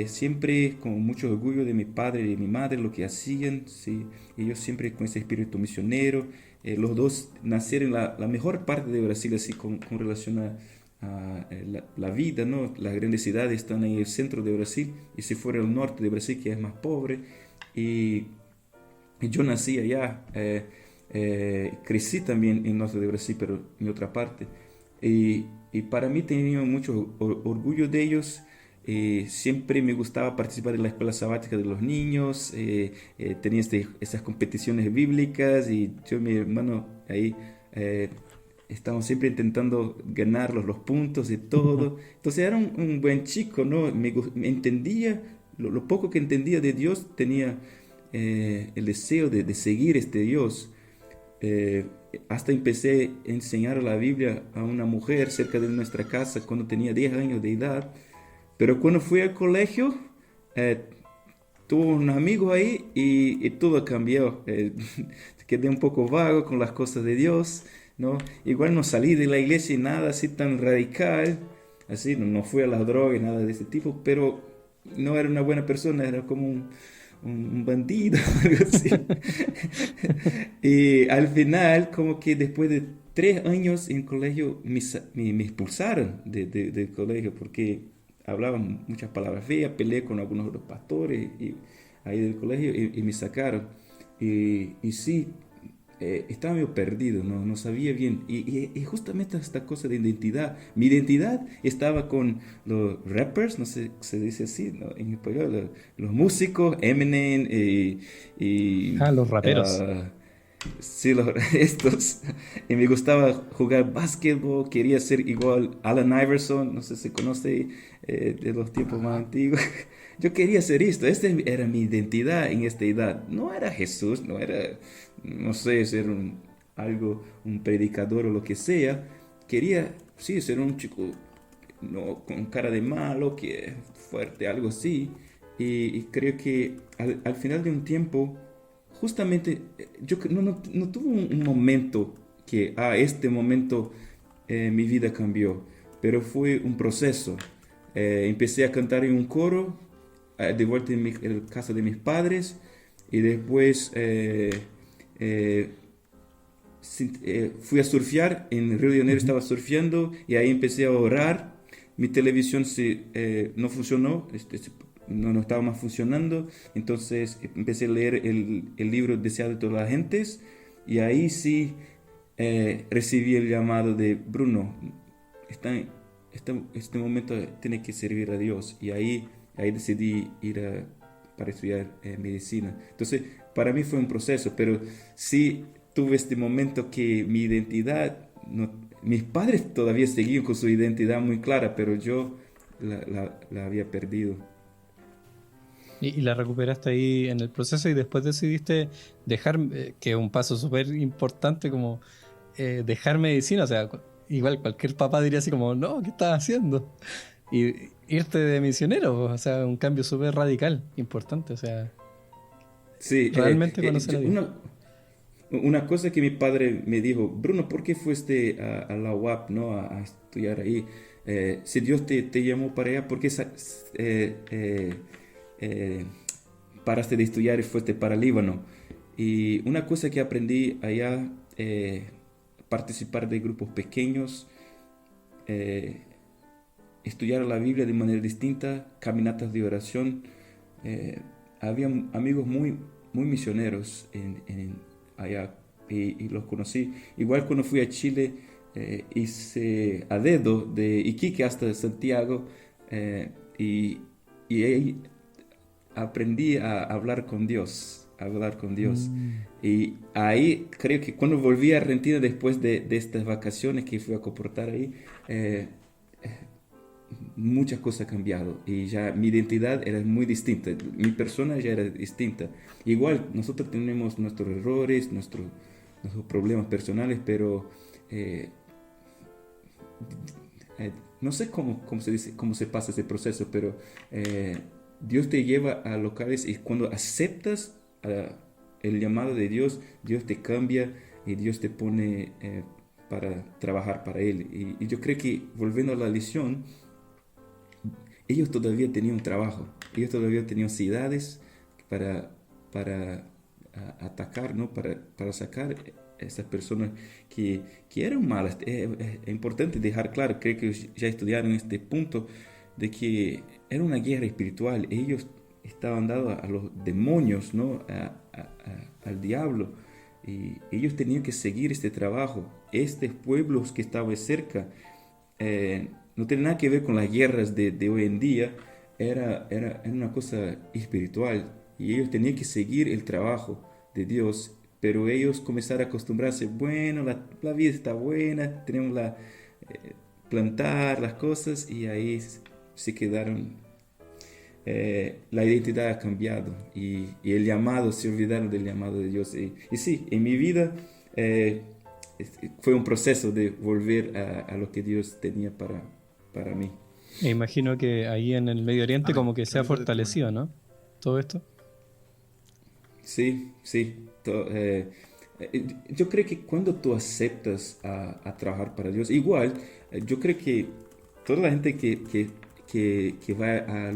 siempre con mucho orgullo de mi padre y de mi madre, lo que hacían, sí. Ellos siempre con ese espíritu misionero. Los dos nacieron en la mejor parte de Brasil, así con relación a la vida, ¿no? Las grandes ciudades están en el centro de Brasil, y si fuera el norte de Brasil, que es más pobre. Y yo nací allá, crecí también en el norte de Brasil, pero en otra parte. Y para mí tenía mucho orgullo de ellos. Siempre me gustaba participar en la escuela sabática de los niños. Tenía esas competiciones bíblicas, y yo y mi hermano ahí estábamos siempre intentando ganar los puntos y todo. Entonces era un buen chico, ¿no? Me entendía, lo poco que entendía de Dios, tenía el deseo de seguir este Dios. Eh, Hasta empecé a enseñar la Biblia a una mujer cerca de nuestra casa cuando tenía 10 años de edad. Pero cuando fui al colegio, eh, tuve unos amigos ahí, y todo cambió. Quedé un poco vago con las cosas de Dios, ¿no? Igual no salí de la iglesia y nada así tan radical, así, no fui a las drogas, nada de ese tipo, pero no era una buena persona, era como un bandido, algo así. Y al final, como que después de 3 años en colegio, me expulsaron del colegio, porque hablaban muchas palabras feas, peleé con algunos de los pastores ahí del colegio, y me sacaron. Y sí, estaba medio perdido, no sabía bien. Y justamente esta cosa de identidad, mi identidad estaba con los rappers, no sé, se dice así, ¿no? En español, los músicos, Eminem y Los raperos. sí, estos. Y me gustaba jugar básquetbol, quería ser igual Allen Iverson, no sé si conoce, de los tiempos más antiguos. Yo quería ser esto, esta era mi identidad en esta edad. No era Jesús, no era, no sé, ser un predicador o lo que sea. Quería, sí, ser un chico no, con cara de malo, que fuerte, algo así. Y creo que al final de un tiempo, justamente, no tuve un momento que, este momento mi vida cambió, pero fue un proceso. Empecé a cantar en un coro, de vuelta en casa de mis padres, y después fui a surfear en Río de Janeiro, Ujú. estaba surfeando y ahí empecé a orar. Mi televisión no funcionó, no estaba más funcionando, entonces empecé a leer el libro Deseado de todas las gentes y ahí sí recibí el llamado de Bruno, este momento tiene que servir a Dios y ahí decidí para estudiar medicina. Entonces, para mí fue un proceso, pero sí tuve este momento que mi identidad, mis padres todavía seguían con su identidad muy clara, pero yo la había perdido. Y la recuperaste ahí en el proceso y después decidiste dejar, que es un paso súper importante como dejar medicina. O sea, igual cualquier papá diría así como, no, ¿qué estás haciendo? Y irte de misionero, o sea, un cambio súper radical, importante. O sea, Sí, realmente conocer a Dios. una cosa que mi padre me dijo, Bruno, ¿por qué fuiste a la UAP, ¿no? A estudiar ahí? Si Dios te llamó para allá, ¿por qué eh, paraste de estudiar y fuiste para Líbano? Y una cosa que aprendí allá, participar de grupos pequeños, eh, estudiar la Biblia de manera distinta, caminatas de oración. Eh, Había amigos muy misioneros allá y los conocí. Igual cuando fui a Chile, hice a dedo de Iquique hasta Santiago eh, y, y ahí aprendí a hablar con Dios, a hablar con Dios. Mm. Y ahí creo que cuando volví a Argentina después de estas vacaciones que fui a comportar ahí, eh, muchas cosas han cambiado y ya mi identidad era muy distinta, mi persona ya era distinta. Igual nosotros tenemos nuestros errores, nuestros problemas personales, pero eh, no sé cómo se dice, cómo se pasa ese proceso, pero eh, Dios te lleva a locales y cuando aceptas el llamado de Dios, Dios te cambia y Dios te pone para trabajar para Él. Y yo creo que volviendo a la lección, ellos todavía tenían un trabajo, ellos todavía tenían ciudades para atacar, ¿no? Para sacar a esas personas que eran malas. Es importante dejar claro, creo que ya estudiaron este punto, de que era una guerra espiritual. Ellos estaban dados a los demonios, ¿no? Al diablo. Y ellos tenían que seguir este trabajo. Estos pueblos que estaban cerca, no tiene nada que ver con las guerras de hoy en día, era una cosa espiritual y ellos tenían que seguir el trabajo de Dios, pero ellos comenzaron a acostumbrarse, bueno, la vida está buena, tenemos plantar las cosas y ahí se quedaron. La identidad ha cambiado y el llamado, se olvidaron del llamado de Dios. Y sí, en mi vida eh, fue un proceso de volver a lo que Dios tenía para mí. E imagino que ahí en el Medio Oriente Amén. como que se ha Repito testimonio. fortalecido, ¿no? Todo esto. Sí, sí. Yo creo que cuando tú aceptas a trabajar para Dios, igual, yo creo que toda la gente que va a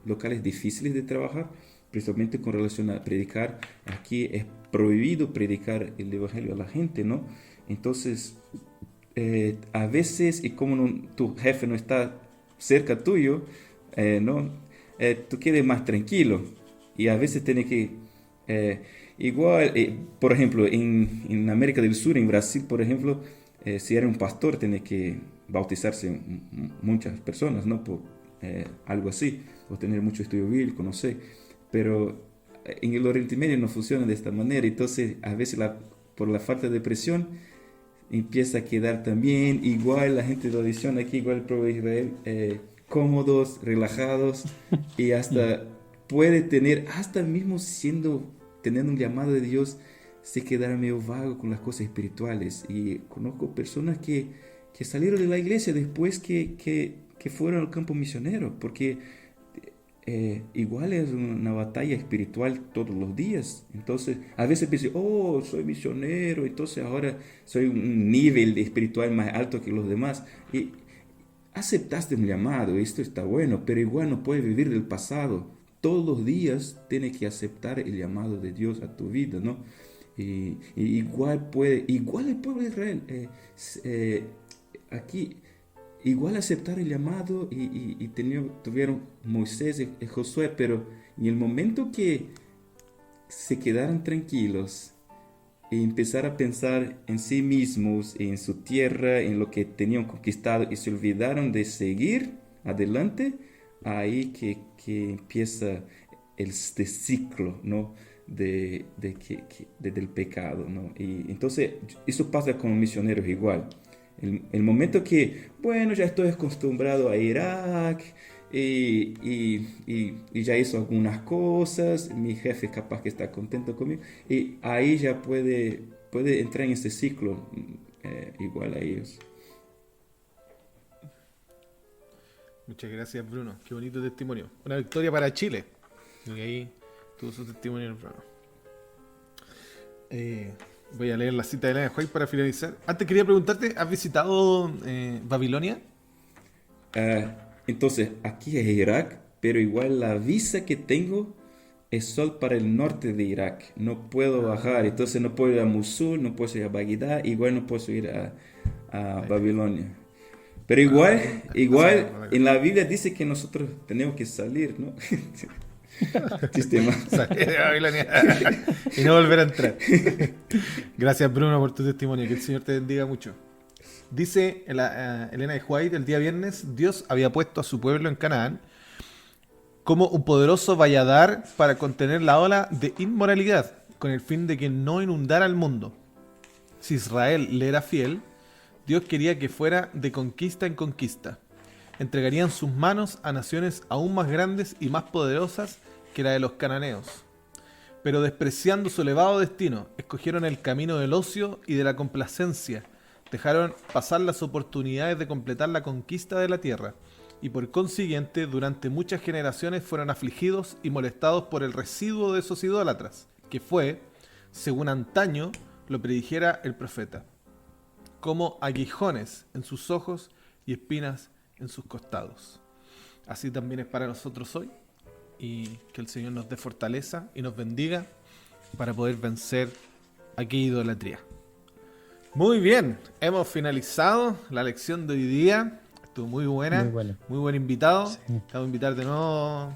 locales difíciles de trabajar, principalmente con relación a predicar, aquí es prohibido predicar el evangelio a la gente, ¿no? Entonces, a veces, y como tu jefe no está cerca tuyo, ¿no? Tú quedes más tranquilo y a veces tienes que, eh, igual, por ejemplo, en América del Sur, en Brasil, por ejemplo, si eres un pastor, tienes que bautizarse muchas personas, ¿no? Por algo así, o tener mucho estudio bíblico, no sé, pero en el Oriente Medio no funciona de esta manera, entonces a veces por la falta de presión, empieza a quedar también igual la gente de la audición aquí, igual el pueblo de Israel, cómodos, relajados y Mm. hasta puede tener, hasta mismo teniendo un llamado de Dios, se quedará medio vago con las cosas espirituales. Y conozco personas que salieron de la iglesia después que que fueron al campo misionero, porque igual es una batalla espiritual todos los días. Entonces, a veces pienso, oh, soy misionero, entonces ahora soy un nivel espiritual más alto que los demás. Y aceptaste un llamado, esto está bueno, pero igual no puedes vivir del pasado. Todos los días tienes que aceptar el llamado de Dios a tu vida, ¿no? Y igual el pueblo de Israel, aquí, igual aceptar el llamado y tuvieron Moisés y Josué, pero en el momento que se quedaron tranquilos y empezar a pensar en sí mismos, en su tierra, en lo que tenían conquistado y se olvidaron de seguir adelante, ahí que empieza este ciclo, ¿no? Del pecado, ¿no? Y entonces eso pasa con misioneros igual. El momento que, bueno, ya estoy acostumbrado a Irak y ya hizo algunas cosas, mi jefe capaz que está contento conmigo, y ahí ya puede entrar en ese ciclo igual a ellos. Muchas gracias, Bruno. Qué bonito testimonio. Una victoria para Chile. Y ahí tuvo su testimonio, Bruno. Voy a leer la cita de Elena White para finalizar. Antes quería preguntarte, ¿has visitado Babilonia? Entonces, aquí es Irak, pero igual la visa que tengo es solo para el norte de Irak. No puedo bajar, entonces no puedo ir a Mosul, no puedo ir a Bagdad, igual no puedo ir a Babilonia. Pero igual en la Biblia dice que nosotros tenemos que salir, ¿no? Sistema. Salir de Babilonia y no volver a entrar. Gracias, Bruno, por tu testimonio. Que el Señor te bendiga mucho. Dice Elena de White, el día viernes, Dios había puesto a su pueblo en Canaán como un poderoso valladar para contener la ola de inmoralidad, con el fin de que no inundara el mundo. Si Israel le era fiel, Dios quería que fuera de conquista en conquista. Entregarían sus manos a naciones aún más grandes y más poderosas que la de los cananeos. Pero despreciando su elevado destino, escogieron el camino del ocio y de la complacencia. Dejaron pasar las oportunidades de completar la conquista de la tierra, y por consiguiente, durante muchas generaciones fueron afligidos y molestados por el residuo de esos idólatras, que fue, según antaño lo predijera el profeta, como aguijones en sus ojos y espinas en sus costados. Así también es para nosotros hoy, y que el Señor nos dé fortaleza y nos bendiga para poder vencer aquella idolatría. Muy bien, hemos finalizado la lección de hoy día. Estuvo muy buena, muy buen invitado. Sí. Te vamos a invitar de nuevo.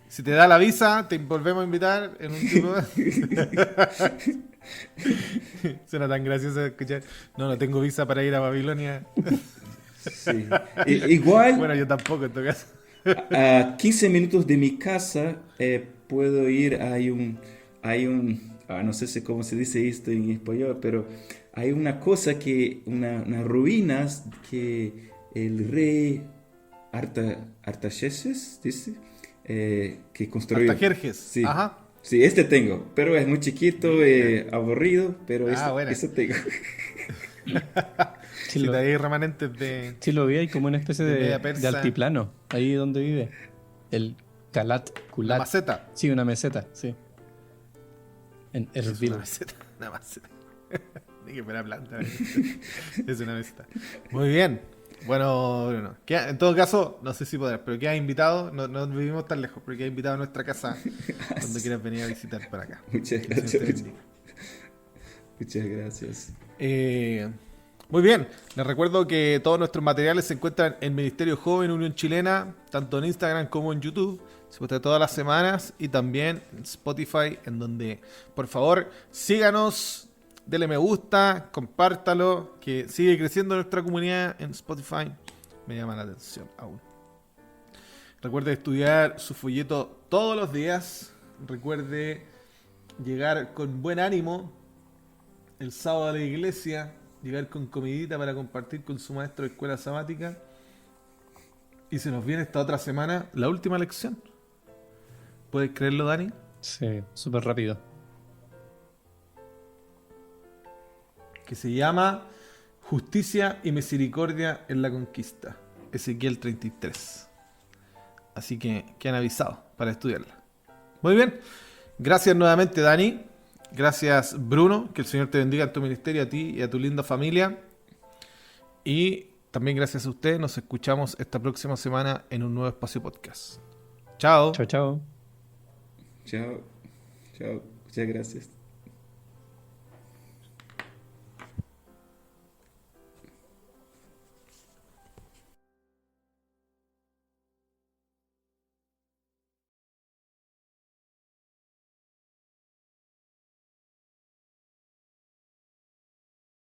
Si te da la visa, te volvemos a invitar en un tipo Suena tan gracioso escuchar. No tengo visa para ir a Babilonia. Sí. Igual, Bueno, yo tampoco en tu caso. a 15 minutos de mi casa puedo ir, no sé si cómo se dice esto en español, pero hay una cosa unas ruinas que el rey Artaxerxes, dice, que construyó. Artajerjes. Sí. Ajá. Sí, tengo, pero es muy chiquito, aburrido, pero bueno. eso tengo. Sí, Si hay remanentes de... sí lo vi, hay como una especie de media de persa. altiplano, ahí donde vive. El La Kulat. maceta. Sí, una meseta, sí. En Es Erbil. una maceta. Una maceta. Ni que fuera planta. Es una maceta. Muy bien. Bueno, Bruno. En todo caso, no sé si podrás, pero quedas invitado. No vivimos tan lejos, pero quedas invitado a nuestra casa cuando quieras venir a visitar para acá. Muchas Que el Señor te gracias. bendiga. Muchas gracias. Muy bien, les recuerdo que todos nuestros materiales se encuentran en Ministerio Joven Unión Chilena, tanto en Instagram como en YouTube. Se muestra todas las semanas y también en Spotify, en donde, por favor, síganos, denle me gusta, compártalo, que sigue creciendo nuestra comunidad en Spotify. Me llama la atención aún. Recuerde estudiar su folleto todos los días. Recuerde llegar con buen ánimo el sábado a la iglesia, llegar con comidita para compartir con su maestro de escuela sabática. Y se nos viene esta otra semana la última lección. ¿Puedes creerlo, Dani? Sí, súper rápido. Que se llama Justicia y Misericordia en la Conquista. Ezequiel 33. Así que quedan avisados para estudiarla. Muy bien. Gracias nuevamente, Dani. Gracias, Bruno. Que el Señor te bendiga en tu ministerio, a ti y a tu linda familia. Y también gracias a usted. Nos escuchamos esta próxima semana en un nuevo espacio podcast. Chao. Chao, chao. Chao, chao, muchas gracias.